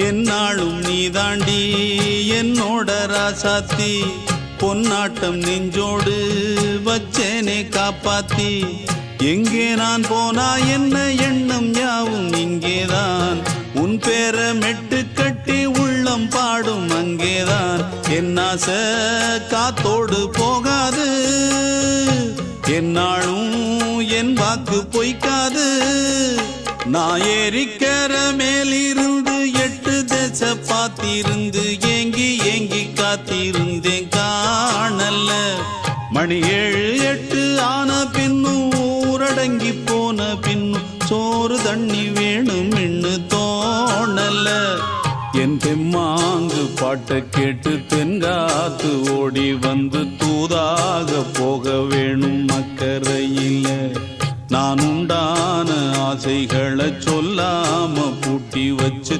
என்னாலும் நீதாண்டி என்னோட ராசாத்தி பொன்னாட்டம் நெஞ்சோடு வச்சேனே காப்பாத்தி எங்கே நான் போனா என்ன எண்ணம் யாவும் இங்கேதான் உன் பேர மெட்டு கட்டி உள்ளம் பாடும் அங்கேதான் என்னாச காத்தோடு போகாது என்னாலும் என் வாக்கு பொய்க்காது நான் ஏறிக்கர மேலிருந்து 8 தேச பார்த்திருந்து ஏங்கி ஏங்கி காத்திருந்தேன் காணல்ல மணி 7 8 ஆன பின்னும் ஊரடங்கி போன பின்னும் சோறு தண்ணி வேணும் இன்னு தோணல என் தெம்மாங்கு பாட்டை கேட்டு தென்காத்து ஓடி வந்து தூதாக போக வேணும் அக்கறையில நான் உண்டான ஆசைகளை சொல்லாம பூட்டி வச்சு